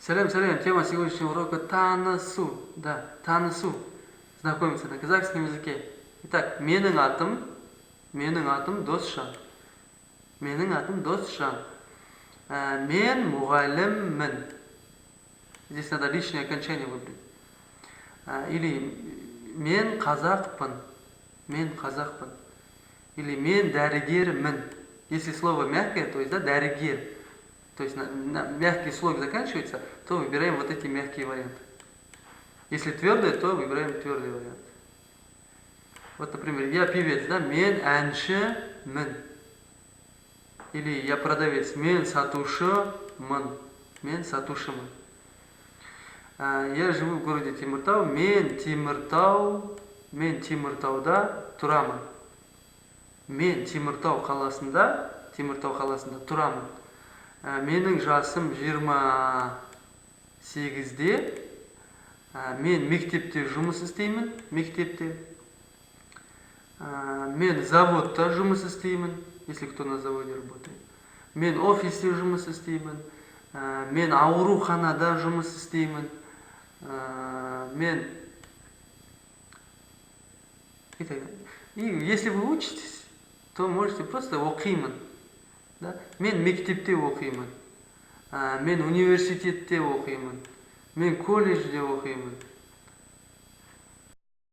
Салям, салям. Тема сегодняшнего урока танысу. Да, танысу. Знакомиться на казахском языке. Итак, менің атым Досжан. Менің атым Досжан. Мен мұғаліммін. Здесь надо лишнее окончание выбрать. Или мен қазақпын. Или мен дәрігермін. Если слово мягкое, то есть да, дәрігер. То есть на мягкий слог заканчивается, то выбираем вот эти мягкие варианты. Если твердое, то выбираем твердый вариант. Вот, например, я певец, да, мен әншімін. Или я продавец, мен сатушымын. Я живу в городе Теміртау, мен Теміртауда тұрамын. Мен Теміртау қаласында тұрамын. Менің жасым 28-де. Мен мектепте жұмыс істеймін. Мен заводта жұмыс істеймін, если кто на заводе работает. Мен офисте жұмыс істеймін. Мен ауруханада жұмыс істеймін. И если вы учитесь, то можете просто оқимын. Да? Мен мектепте оқимын. Мен университетте оқимын. Мен колледжде оқимын.